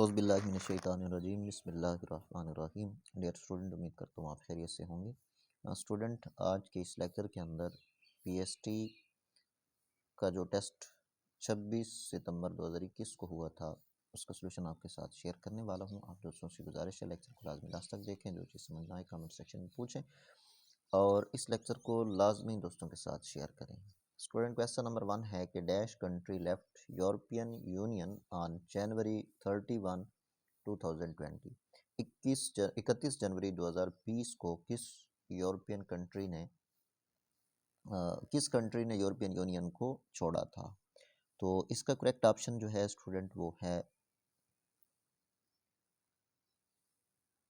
औज़ुबिल्लाहिमिनश्शैतानिर्रजीम बिस्मिल्लाहिर्रहमानिर्रहीम। Dear student, उम्मीद करता हूँ आप खैरियत से होंगे। स्टूडेंट, आज के इस लेक्चर के अंदर पीएसटी का जो टेस्ट 26 सितंबर 2021 को हुआ था उसका सलूशन आपके साथ शेयर करने वाला हूँ। आप दोस्तों से गुजारिश है लेक्चर को लाजमी लास्ट तक देखें, जो चीज़ समझ ना आए कमेंट सेक्शन में पूछें और इस लेक्चर को लाजमी दोस्तों के साथ शेयर करें। स्टूडेंट, क्वेश्चन नंबर 1 है कि dash country left European union on January 31 2020। 31 जनवरी 2020 को किस कंट्री ने यूरोपियन यूनियन को छोड़ा था। तो इसका करेक्ट ऑप्शन जो है स्टूडेंट वो है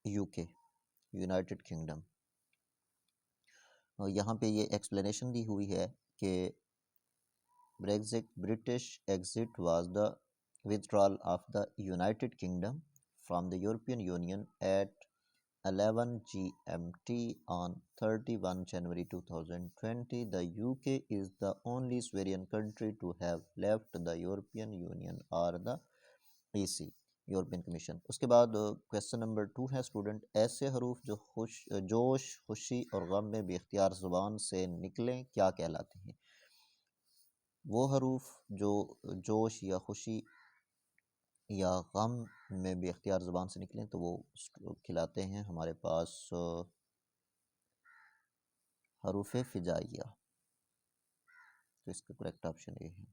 यूके, यूनाइटेड किंगडम। यहाँ पे ये एक्सप्लेनेशन दी हुई है कि British exit was the withdrawal of the United Kingdom from the European Union at 11 GMT on 31 January 2020. The UK is the only Syrian country to have left the European Union or the EC, European commission. उसके बाद question number 2 है student, ऐसे हरूफ जो जोश, खुशी और गम में बेख्तियार ज़ुबान से निकलें क्या कहलाते हैं। वो हरूफ जो जोश या खुशी या गम में बेख्तियार ज़ुबान से निकलें तो वो खिलाते हैं हमारे पास हरूफ फ़िजाइया। तो इसका करेक्ट ऑप्शन ये है।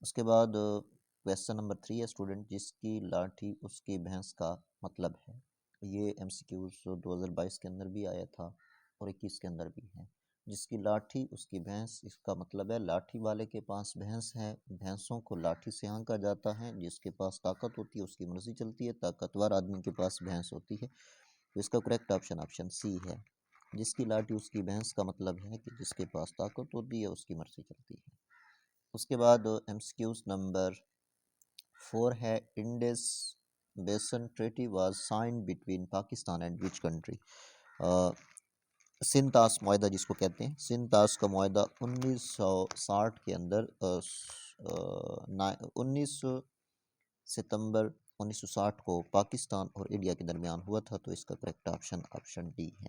उसके बाद क्वेश्चन नंबर 3 है स्टूडेंट, जिसकी लाठी उसकी भैंस का मतलब है। ये एमसीक्यूज 2022 के अंदर भी आया था और 21 के अंदर भी है। जिसकी लाठी उसकी भैंस, इसका मतलब है लाठी वाले के पास भैंस है, भैंसों को लाठी से हाँका जाता है। जिसके पास ताकत होती है उसकी मर्जी चलती है, ताकतवर आदमी के पास भैंस होती है। तो इसका करेक्ट ऑप्शन सी है। जिसकी लाठी उसकी भैंस का मतलब है कि जिसके पास ताकत होती है उसकी मर्जी चलती है। उसके बाद एमसीक्यूज नंबर 4 है, Indus basin treaty was signed between Pakistan and which country. सिंतास मुआहदा जिसको कहते हैं, सिंतास का मुआहदा 1960 के अंदर 19 सितंबर 1960 को पाकिस्तान और इंडिया के दरमियान हुआ था। तो इसका करेक्ट ऑप्शन डी है।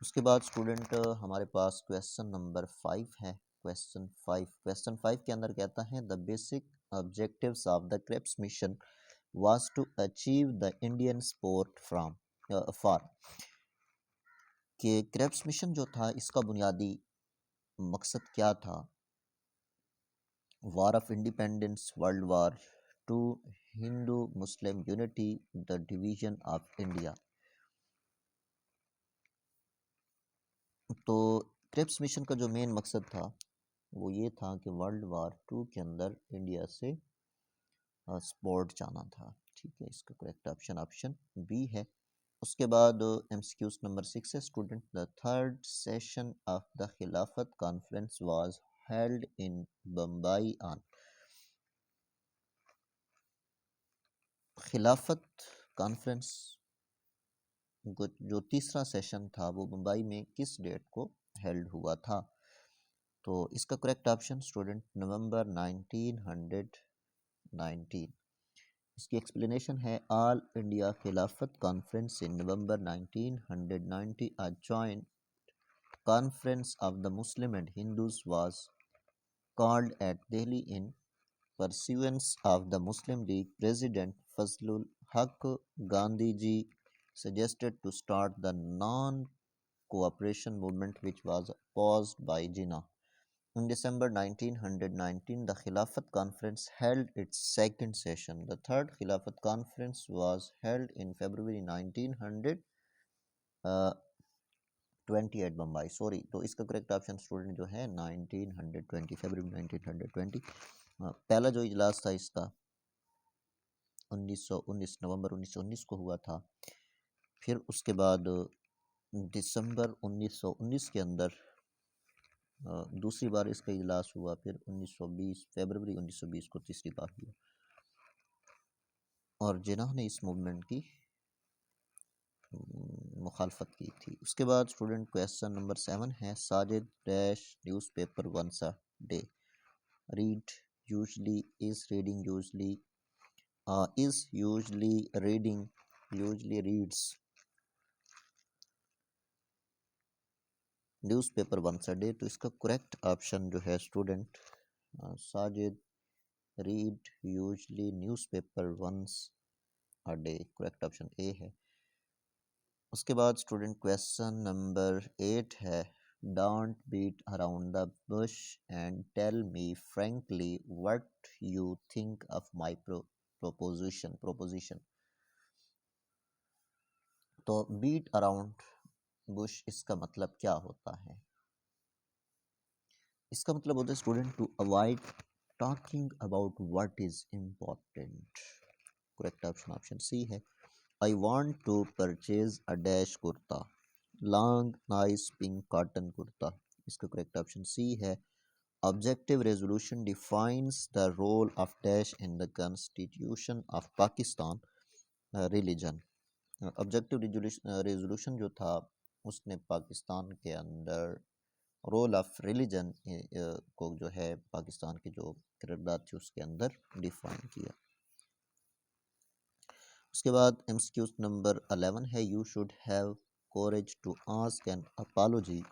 उसके बाद स्टूडेंट हमारे पास क्वेश्चन नंबर 5 है। क्वेश्चन 5 के अंदर कहता है the basic objectives of the Cripps mission was to achieve the Indian support from for. कि क्रेप्स मिशन जो था इसका बुनियादी मकसद क्या था। War of independence, world war two, Hindu Muslim unity, the division of India. तो क्रेप्स मिशन का जो मेन मकसद था वो ये था कि वर्ल्ड वार 2 के अंदर इंडिया से सपोर्ट जाना था। ठीक है, इसका करेक्ट ऑप्शन बी है। उसके बाद एमसीक्यूज नंबर 6 है student, the third session of the Khilafat conference was held in Bombay on. Khilafat conference जो तीसरा सेशन था वो मुंबई में किस डेट को हेल्ड हुआ था। तो इसका करेक्ट ऑप्शन स्टूडेंट नवंबर 1919। इसकी एक्सप्लेनेशन है, ऑल इंडिया खिलाफत conference in November 1990 a joint conference of the Muslim and Hindus was called eight Delhi in pursuance of the Muslim League President Fazlul Haq Gandhiji suggested to start the non-cooperation movement which was opposed by Jinnah. In December 1919, the Khilafat Conference held its second session. The third Khilafat Conference was held in February 1920 at Bombay. Sorry, तो इसका correct option student जो है 1920, फरवरी 1920। पहला जो इजलास था इसका 1919 नवंबर 1919 को हुआ था। फिर उसके बाद दिसंबर 1919 के अंदर दूसरी बार इसका इजलास हुआ। फिर 1920 फरवरी 1920 को तीसरी बार हुआ और जिन्ना ने इस मूवमेंट की मुखालफत की थी। उसके बाद स्टूडेंट क्वेश्चन नंबर 7 है, Sajid dash newspaper once a day read usually is reading usually is usually reads newspaper once a day. तो इसका करेक्ट ऑप्शन जो है student Sajid read usually newspaper once a day, correct option A है। उसके बाद student question number 8 है, don't beat around the bush and tell me frankly what you think of my proposition. तो beat around bush इसका मतलब क्या होता है? इसका मतलब होता है student to avoid talking about what is important. Correct option option c है। I want to purchase a dash kurta, long nice pink cotton kurta. इसका करेक्ट ऑप्शन सी है। Objective resolution defines the role of dash in the constitution of Pakistan religion. Objective resolution जो था उसने पाकिस्तान के अंदर role of religion को जो है पाकिस्तान के जो किरदार थे उसके अंदर डिफाइन किया। उसके बाद एमसीक्यू नंबर 11 है, you should have courage to ask an apology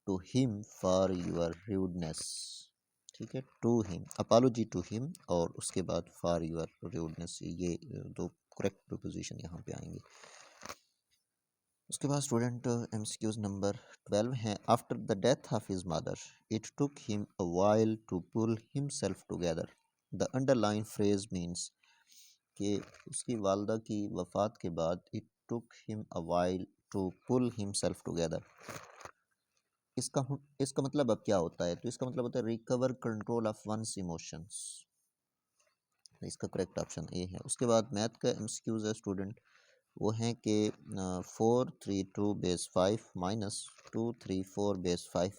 to him for your rudeness. ठीक है, to him, apology to him और उसके बाद फॉर योर रूडनेस, ये दो करेक्ट प्रोपोजिशन यहाँ पे आएंगे। उसके बाद स्टूडेंट एमसीक्यूज नंबर 12 है, after the death of his mother it took him a while to pull himself together. The underline phrase means कि उसकी वालदा की वफ़ात के बाद it took him a while to pull himself together. इसका मतलब अब क्या होता है? तो इसका मतलब होता है recover control of one's emotions. इसका करेक्ट ऑप्शन ए है। उसके बाद मैथ का एमसीक्यूज है स्टूडेंट, वो हैं कि 432 base 5 minus 234 base 5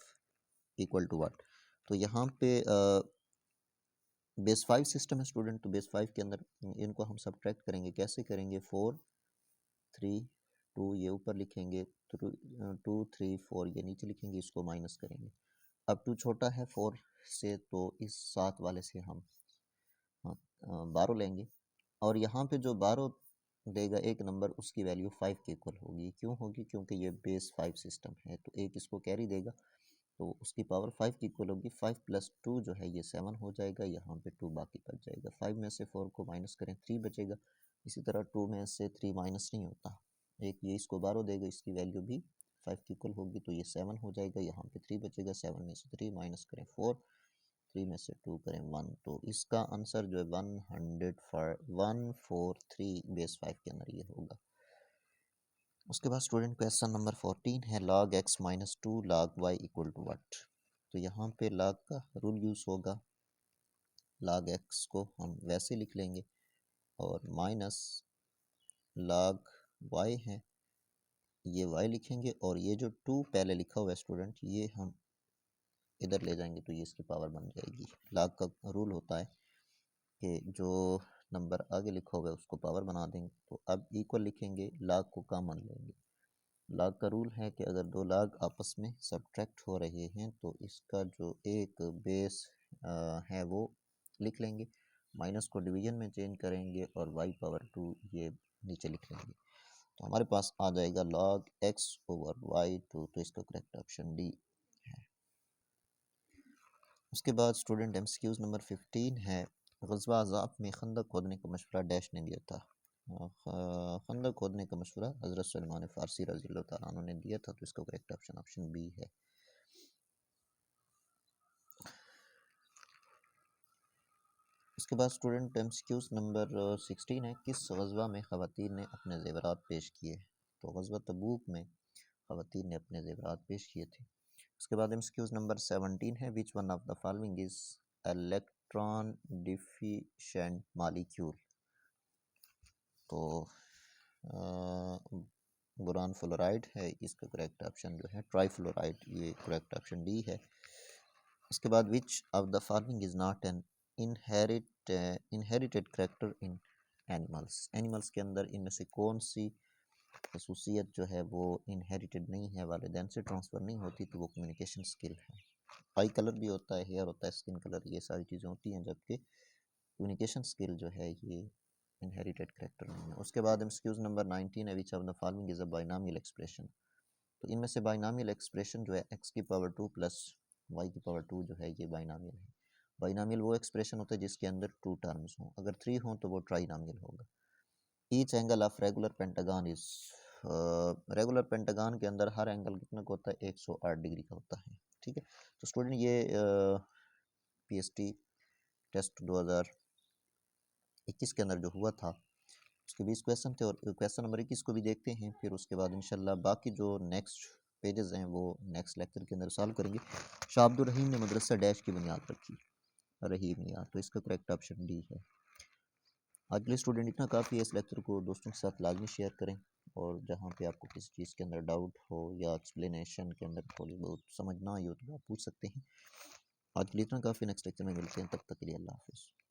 equal to what. तो यहाँ पे बेस 5 सिस्टम है स्टूडेंट, तो बेस 5 के अंदर इनको हम सब्ट्रैक्ट करेंगे। कैसे करेंगे? 4 3 2 ये ऊपर लिखेंगे, 2 3 4 ये नीचे लिखेंगे, इसको माइनस करेंगे। अब 2 छोटा है 4 से, तो इस 7 वाले से हम 12 लेंगे और यहाँ पे जो 12 देगा एक नंबर, उसकी वैल्यू 5 के इक्वल होगी। क्यों होगी? क्योंकि ये बेस 5 सिस्टम है, तो एक इसको कैरी देगा तो उसकी पावर 5 की इक्वल होगी। 5 प्लस 2 जो है ये 7 हो जाएगा, यहाँ पे 2 बाकी बच जाएगा। 5 में से 4 को माइनस करें 3 बचेगा। इसी तरह 2 में से 3 माइनस नहीं होता, एक ये इसको 12 देगा, इसकी वैल्यू भी 5 की इक्वल होगी, तो ये 7 हो जाएगा। यहाँ पे 3 बचेगा, 7 में से 3 माइनस करें 4, 3 में से 2 करें 1, तो इसका आंसर जो है 143 बेस 5 के अंदर ये होगा। उसके बाद स्टूडेंट क्वेश्चन नंबर 14 है, log x minus 2 log y equal to what. तो यहाँ पे log का रूल यूज़ होगा, log x को हम वैसे लिख लेंगे और माइनस log y है, ये y लिखेंगे और ये जो 2 पहले लिखा हुआ है स्टूडेंट, ये हम इधर ले जाएंगे तो ये इसकी पावर बन जाएगी। log का रूल होता है कि जो नंबर आगे लिखा हुआ है उसको पावर बना देंगे। तो अब इक्वल लिखेंगे, log को कॉमन लेंगे। log का रूल है कि अगर दो log आपस में सब्ट्रैक्ट हो रहे हैं तो इसका जो एक बेस है वो लिख लेंगे, माइनस को डिवीजन में चेंज करेंगे और y पावर 2 ये नीचे लिख लेंगे, तो हमारे पास आ जाएगा log x ओवर y2। तो इसका करेक्ट ऑप्शन डी है। उसके बाद स्टूडेंट एमसीक्यूज नंबर 15 है, ग़ज़वा अज़ाब में खंदक खोदने का मशवरा डैश ने दिया था। खंदक खोदने का मशवरा हज़रत सलमान फ़ारसी रज़ी अल्लाह तआला अन्हु ने दिया था, तो इसका करेक्ट ऑप्शन ऑप्शन बी है। इसके बाद स्टूडेंट एमसीक्यूज नंबर 16 है, किस ग़ज़वा में ख़वातीन ने अपने ज़ेवरात पेश किए? तो ग़ज़वा तबूक में ख़वातीन ने अपने ज़ेवरात पेश किए थे। उसके बाद एमसीक्यूज नंबर 17 है, which one of the following is electron deficient molecule. तो बोरान फ्लोराइड है, इसका करेक्ट ऑप्शन जो है ट्राईफ्लोराइड, ये करेक्ट ऑप्शन डी है। उसके बाद which of the following is not an inherited character in animals. Animals के अंदर इनमें से कौन सी खसूसियत जो है वो इनहेरिटेड नहीं है, वालिदैन से ट्रांसफ़र नहीं होती? तो वो कम्युनिकेशन स्किल है। आई कलर भी होता है, हेयर होता है, स्किन कलर, ये सारी चीज़ें होती हैं, जबकि कम्युनिकेशन स्किल जो है ये इनहेरिटेड करेक्टर नहीं है। उसके बाद एमसीक्यूज नंबर 19 है, which of the following is a binomial expression. तो इनमें से बाइनॉमियल एक्सप्रेशन जो है x की पावर 2 प्लस y की पावर 2 जो है ये बाइनॉमियल है। बाइनॉमियल वो एक्सप्रेशन होता है जिसके अंदर 2 टर्म्स हों, अगर 3 हों तो वो ट्राइनॉमियल होगा। Each angle of regular pentagon is, regular pentagon के अंदर हर एंगल कितना का होता है, 108 डिग्री का होता है। ठीक है, तो स्टूडेंट ये पीएसटी टेस्ट 2021 के अंदर जो हुआ था उसके 20 क्वेश्चन थे, और क्वेश्चन नंबर 21 को भी देखते हैं, फिर उसके बाद इंशाल्लाह बाकी जो नेक्स्ट पेजेस हैं वो नेक्स्ट लेक्चर के अंदर सॉल्व करेंगे। शाह अब्दुल रहीम ने मदरसा डैश की बुनियाद रखी, रहीम यार, तो इसका करेक्ट ऑप्शन डी है। आज के लिए स्टूडेंट इतना काफ़ी है, इस लेक्चर को दोस्तों के साथ लाजमी शेयर करें, और जहाँ पे आपको किसी चीज़ के अंदर डाउट हो या एक्सप्लेनेशन के अंदर थोड़ी बहुत समझ ना आई हो तो आप पूछ सकते हैं। आज के लिए इतना काफ़ी, नेक्स्ट लेक्चर में मिलते हैं, तब तक के लिए अल्लाह हाफिज़।